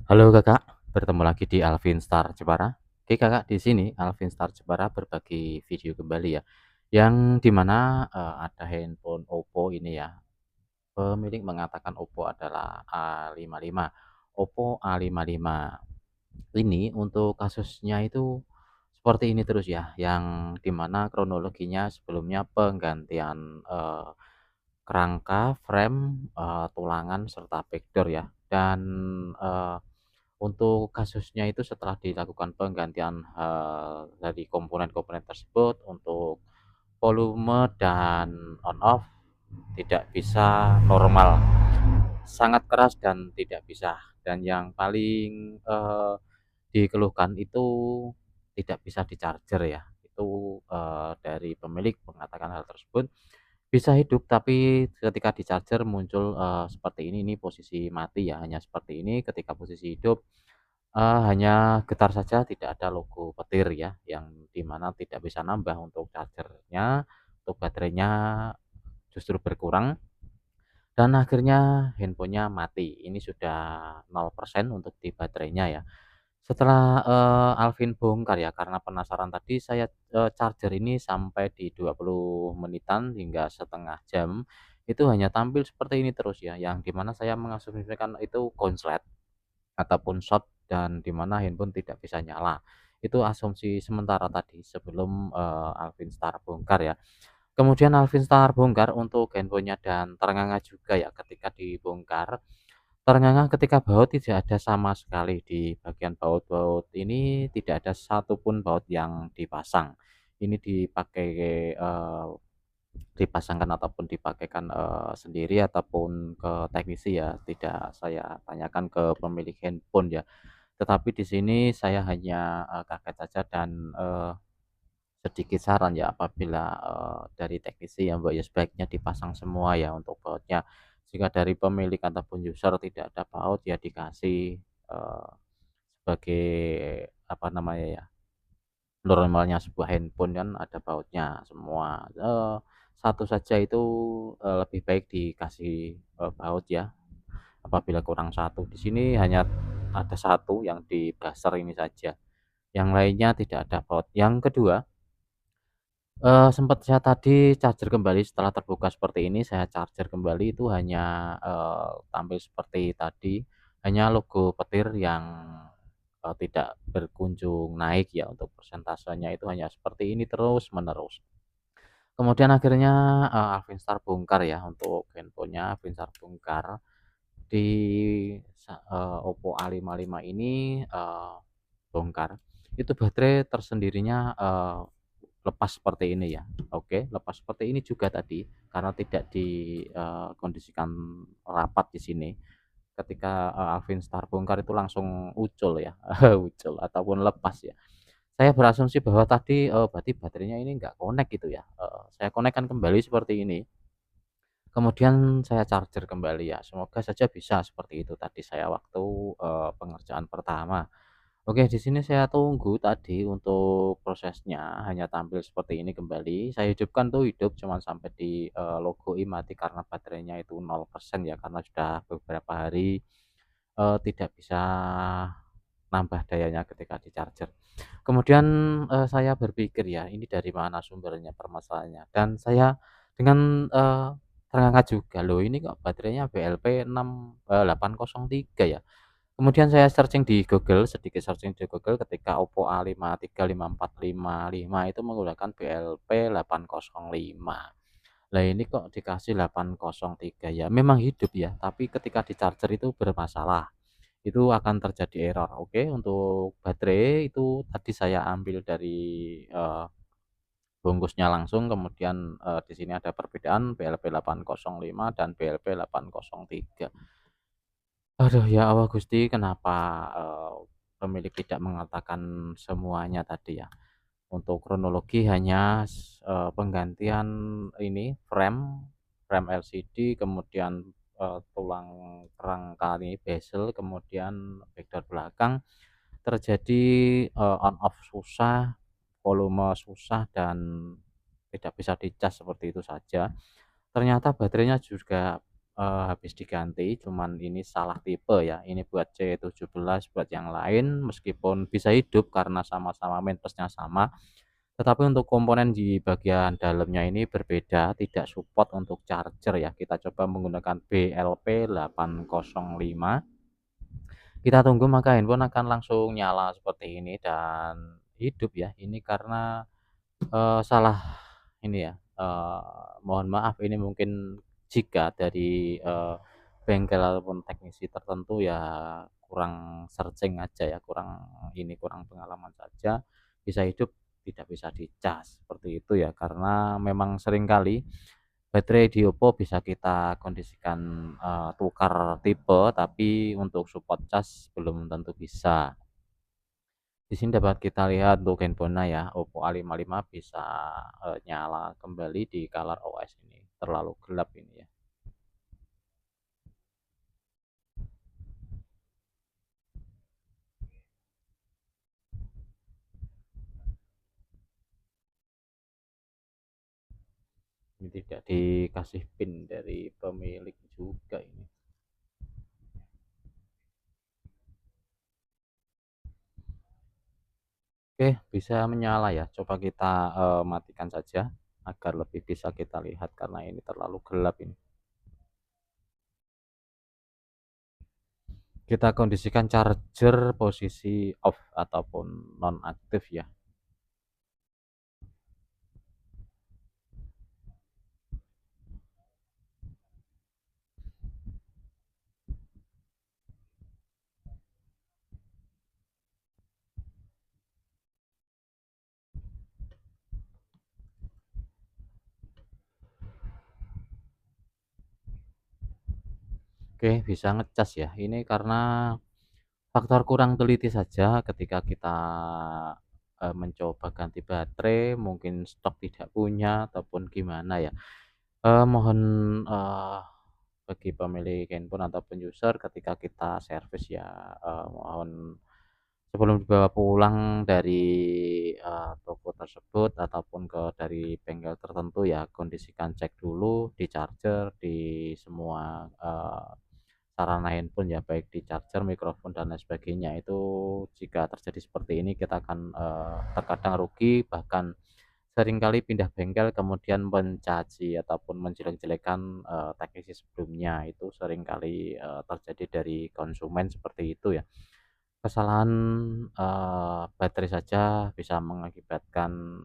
Halo Kakak, bertemu lagi di Alvin Star Jepara. Oke Kakak, di sini Alvin Star Jepara berbagi video kembali ya, yang dimana ada handphone Oppo ini ya. Pemilik mengatakan Oppo adalah A55. Oppo A55 ini untuk kasusnya itu seperti ini terus ya, yang dimana kronologinya sebelumnya penggantian kerangka, frame, tulangan serta backdoor ya. Dan eh, untuk kasusnya itu setelah dilakukan penggantian, dari komponen-komponen tersebut untuk volume dan on off tidak bisa normal, sangat keras dan tidak bisa. Dan yang paling, dikeluhkan itu tidak bisa di-charger ya. Itu, dari pemilik mengatakan hal tersebut, bisa hidup tapi ketika di-charger muncul, seperti ini posisi mati ya, hanya seperti ini. Ketika posisi hidup hanya getar saja, tidak ada logo petir ya, yang dimana tidak bisa nambah untuk chargernya, untuk baterainya justru berkurang dan akhirnya handphonenya mati. Ini sudah 0% untuk di baterainya ya. Setelah, Alvin bongkar ya, karena penasaran tadi saya, charger ini sampai di 20 menitan hingga setengah jam, itu hanya tampil seperti ini terus ya, yang dimana saya mengasumsikan itu konslet ataupun short dan di mana handphone tidak bisa nyala. Itu asumsi sementara tadi sebelum, Alvin Star bongkar ya. Kemudian Alvin Star bongkar untuk handphonenya dan terengah juga ya ketika dibongkar. Terengah ketika baut tidak ada sama sekali di bagian baut-baut ini tidak ada satupun baut yang dipasang. Ini dipakai, dipasangkan ataupun dipakaikan, sendiri ataupun ke teknisi ya, tidak saya tanyakan ke pemilik handphone ya. Tetapi di sini saya hanya, kaget saja dan, sedikit saran ya apabila, dari teknisi ya, Mbak, ya sebaiknya dipasang semua ya untuk bautnya. Jika dari pemilik ataupun user tidak ada baut ya dikasih, sebagai apa namanya ya, normalnya sebuah handphone kan ada bautnya semua. Satu saja itu, lebih baik dikasih, baut ya, apabila kurang satu. Di sini hanya ada satu yang di buzzer ini saja, yang lainnya tidak ada baut. Yang kedua, sempat saya tadi charger kembali setelah terbuka seperti ini, saya charger kembali itu hanya, tampil seperti tadi, hanya logo petir yang, tidak berkunjung naik ya, untuk persentasenya itu hanya seperti ini terus-menerus. Kemudian akhirnya, Alfinstar bongkar ya untuk handphonenya, Alfinstar bongkar di Oppo A55 ini, bongkar, itu baterai tersendirinya, lepas seperti ini ya. Oke, lepas seperti ini juga tadi karena tidak kondisikan rapat di sini. Ketika, Alvin Star bongkar itu langsung ucul ya, ucul ataupun lepas ya. Saya berasumsi bahwa tadi, berarti baterainya ini nggak connect gitu ya, saya konekkan kembali seperti ini, kemudian saya charger kembali ya, semoga saja bisa seperti itu tadi saya waktu, pengerjaan pertama. Oke, di sini saya tunggu tadi untuk prosesnya, hanya tampil seperti ini kembali. Saya hidupkan tuh hidup cuman sampai di, logo I mati karena baterainya itu 0% ya, karena sudah beberapa hari, tidak bisa nambah dayanya ketika di-charger. Kemudian, saya berpikir ya, ini dari mana sumbernya permasalahannya, dan saya dengan, terengah juga, "Loh ini kok baterainya BLP 803 ya?" Kemudian saya searching di Google, sedikit searching di Google ketika Oppo A53, 5455 itu menggunakan BLP 805. Lah ini kok dikasih 803 ya, memang hidup ya, tapi ketika di-charger itu bermasalah, itu akan terjadi error. Oke, untuk baterai itu tadi saya ambil dari, bungkusnya langsung, kemudian, di sini ada perbedaan BLP 805 dan BLP 803. Aduh, ya Allah Gusti, kenapa, pemilik tidak mengatakan semuanya tadi ya? Untuk kronologi hanya penggantian ini frame LCD, kemudian, tulang kerangka ini bezel, kemudian backdoor belakang terjadi, on off susah, volume susah, dan tidak bisa dicas seperti itu saja. Ternyata baterainya juga habis diganti, cuman ini salah tipe ya, ini buat C17, buat yang lain meskipun bisa hidup karena sama-sama minplusnya sama, tetapi untuk komponen di bagian dalamnya ini berbeda, tidak support untuk charger ya. Kita coba menggunakan BLP805, kita tunggu maka handphone akan langsung nyala seperti ini dan hidup ya. Ini karena salah ini ya, mohon maaf ini mungkin jika dari, bengkel ataupun teknisi tertentu ya kurang searching aja ya, kurang pengalaman saja, bisa hidup tidak bisa dicas, seperti itu ya. Karena memang seringkali baterai di Oppo bisa kita kondisikan, tukar tipe, tapi untuk support cas belum tentu bisa. Di sini dapat kita lihat untuk handphone-nya ya, Oppo A55 bisa, nyala kembali di ColorOS ini, terlalu gelap ini ya. Ini tidak dikasih PIN dari pemilik juga ini. Oke, bisa menyala ya, coba kita, matikan saja agar lebih bisa kita lihat karena ini terlalu gelap ini. Kita kondisikan charger posisi off ataupun nonaktif ya. Oke, bisa ngecas ya. Ini karena faktor kurang teliti saja ketika kita, mencoba ganti baterai, mungkin stok tidak punya ataupun gimana ya. Mohon, eee, bagi pemilik handphone ataupun user ketika kita servis ya, mohon sebelum dibawa pulang dari, toko tersebut ataupun dari bengkel tertentu ya, kondisikan cek dulu di charger, di semua, sarana handphone ya, baik di charger, mikrofon, dan lain sebagainya. Itu jika terjadi seperti ini kita akan, terkadang rugi, bahkan seringkali pindah bengkel kemudian mencaci ataupun menjelek-jelekan, teknisi sebelumnya. Itu seringkali, terjadi dari konsumen seperti itu ya. Kesalahan, baterai saja bisa mengakibatkan,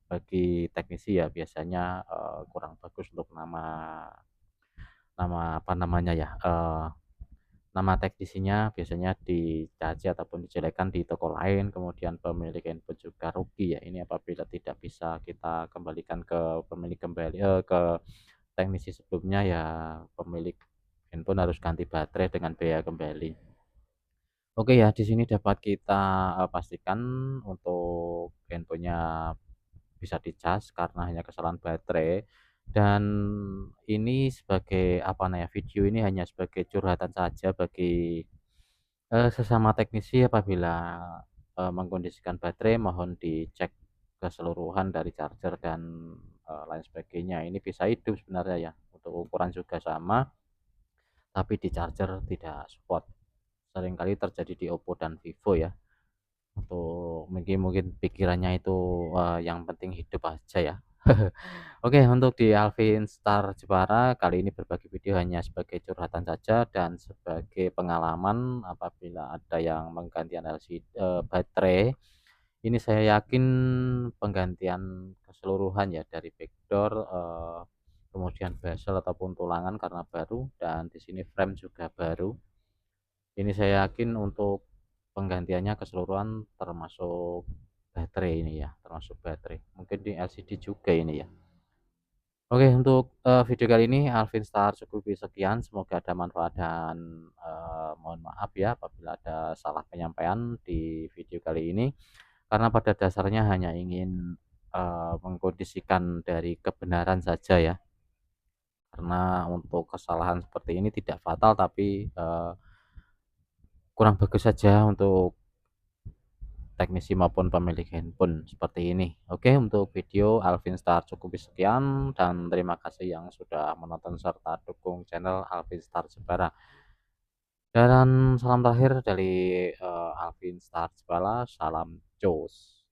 bagi teknisi ya biasanya, kurang bagus untuk nama nama apa namanya ya, nama teknisinya biasanya dicaci ataupun dijelekan di toko lain, kemudian pemilik handphone juga rugi ya. Ini apabila tidak bisa kita kembalikan ke pemilik kembali, ke teknisi sebelumnya ya, pemilik handphone harus ganti baterai dengan biaya kembali. Oke ya, di sini dapat kita, pastikan untuk handphone-nya bisa dicas karena hanya kesalahan baterai, dan ini sebagai apa namanya, video ini hanya sebagai curhatan saja bagi, sesama teknisi apabila, mengkondisikan baterai mohon dicek keseluruhan dari charger dan, lain sebagainya. Ini bisa hidup sebenarnya ya, untuk ukuran juga sama, tapi di charger tidak support. Seringkali terjadi di Oppo dan Vivo ya. Untuk mungkin mungkin pikirannya itu, yang penting hidup aja ya. Oke, untuk di Alvin Star Jepara kali ini berbagi video hanya sebagai curhatan saja dan sebagai pengalaman apabila ada yang menggantian baterai. Ini saya yakin penggantian keseluruhan ya dari backdoor, kemudian bezel ataupun tulangan karena baru, dan di sini frame juga baru. Ini saya yakin untuk penggantiannya keseluruhan termasuk baterai ini ya, termasuk baterai. Mungkin di LCD juga ini ya. Oke, untuk, video kali ini Alvin Star cukupi sekian, semoga ada manfaat dan, mohon maaf ya apabila ada salah penyampaian di video kali ini, karena pada dasarnya hanya ingin, mengkondisikan dari kebenaran saja ya. Karena untuk kesalahan seperti ini tidak fatal tapi, kurang bagus saja untuk teknisi maupun pemilik handphone seperti ini. Oke, untuk video Alvin Star cukup sekian dan terima kasih yang sudah menonton serta dukung channel Alvin Star Jepara. Dan salam terakhir dari Alvin Star Jepara, salam jos.